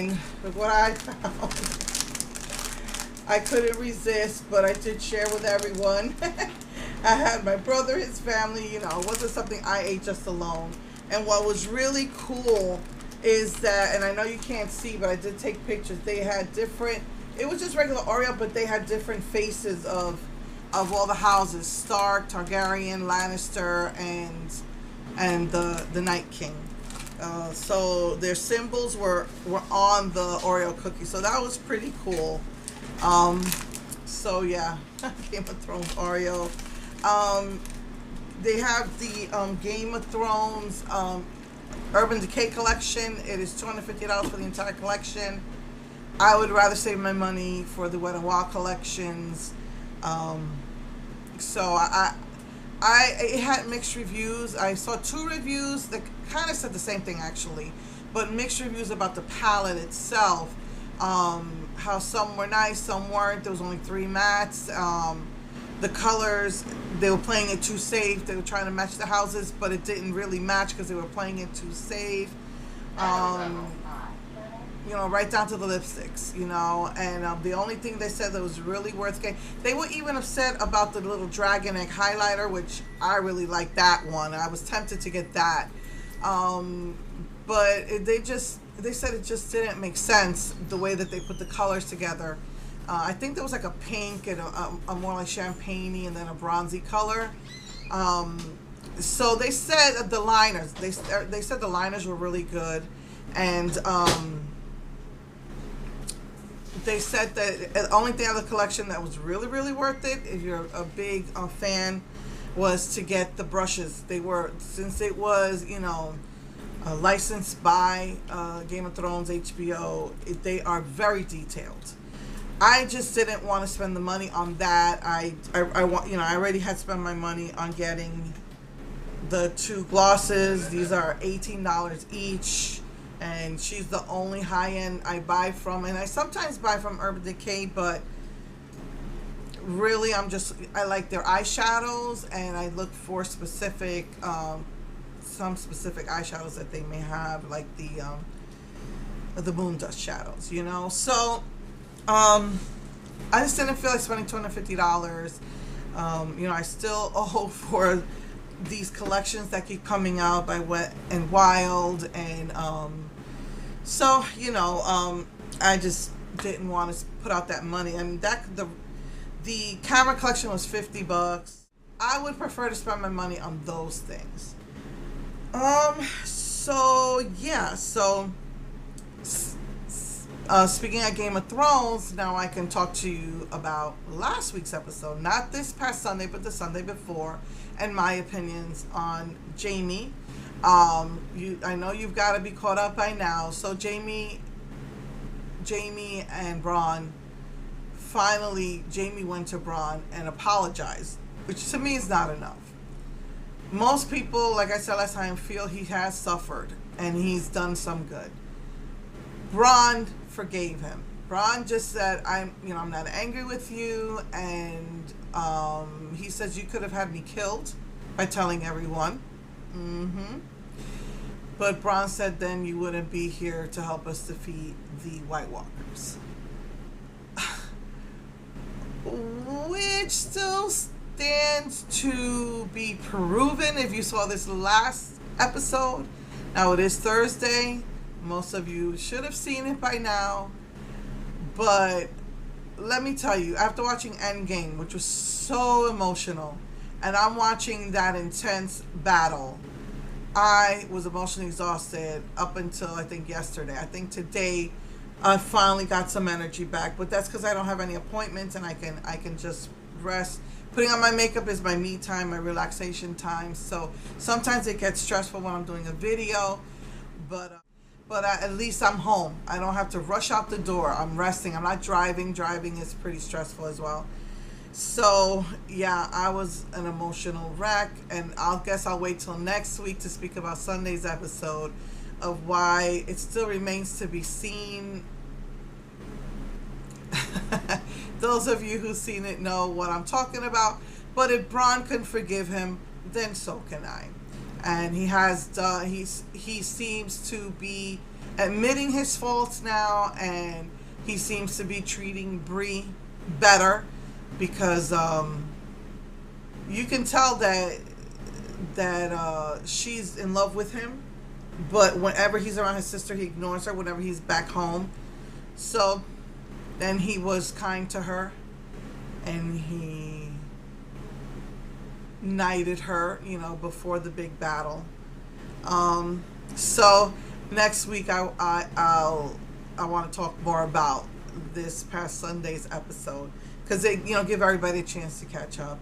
And with what I found, I couldn't resist, but I did share with everyone. I had my brother, his family, it wasn't something I ate just alone. And what was really cool is that, and I know you can't see, but I did take pictures, they had different, it was just regular Oreo, but they had different faces of all the houses: Stark, Targaryen, Lannister, and the Night King. So their symbols were on the Oreo cookie, so that was pretty cool. So yeah, Game of Thrones Oreo. They have the Game of Thrones Urban Decay collection. It is $250 for the entire collection. I would rather save my money for the Wet n Wild collections. So it had mixed reviews. I saw 2 reviews that kind of said the same thing actually, but mixed reviews about the palette itself. How some were nice, some weren't. There was only 3 mattes. The colors, they were playing it too safe. They were trying to match the houses, but it didn't really match because they were playing it too safe. Right down to the lipsticks, and the only thing they said that was really worth getting, they were even upset about the little dragon egg highlighter, which I really like that one. I was tempted to get that, but they said it just didn't make sense the way that they put the colors together. I think there was like a pink and a more like champagne-y and then a bronzy color. So they said the liners, they said the liners were really good, and they said that the only thing out of the collection that was really, really worth it, if you're a big fan, was to get the brushes. They were, since it was, licensed by Game of Thrones, HBO, they are very detailed. I just didn't want to spend the money on that. I already had spent my money on getting the 2 glosses. These are $18 each. And she's the only high-end I buy from. And I sometimes buy from Urban Decay, but really I like their eyeshadows, and I look for specific, some specific eyeshadows that they may have, like the moon dust shadows, So, I just didn't feel like spending $250. I still owe for these collections that keep coming out by Wet n Wild, and so I just didn't want to put out that money. I mean, the camera collection was $50. I would prefer to spend my money on those things. So yeah, speaking of Game of Thrones, now I can talk to you about last week's episode, not this past Sunday, but the Sunday before, and my opinions on Jamie. I know you've got to be caught up by now. So Jamie and Bronn, finally, Jamie went to Bronn and apologized, which to me is not enough. Most people, like I said last time, feel he has suffered and he's done some good. Bronn forgave him. Bronn just said, I'm not angry with you, and he says, you could have had me killed by telling everyone. But Bronn said then you wouldn't be here to help us defeat the White Walkers. Which still stands to be proven if you saw this last episode. Now it is Thursday. Most of you should have seen it by now. But let me tell you, after watching Endgame, which was so emotional, and I'm watching that intense battle, I was emotionally exhausted up until I think yesterday. I think today I finally got some energy back, but that's because I don't have any appointments and I can just rest. Putting on my makeup is my me time, my relaxation time. So sometimes it gets stressful when I'm doing a video, but at least I'm home. I don't have to rush out the door. I'm resting. I'm not driving. Driving is pretty stressful as well. So yeah, I was an emotional wreck, and guess I'll wait till next week to speak about Sunday's episode of why it still remains to be seen. Those of you who've seen it know what I'm talking about. But if Bronn can forgive him, then so can I. And he has he seems to be admitting his faults now, and he seems to be treating Bree better because you can tell that she's in love with him, but whenever he's around his sister, he ignores her. Whenever he's back home, so then he was kind to her, and he knighted her, before the big battle. So next week I want to talk more about this past Sunday's episode, because they give everybody a chance to catch up.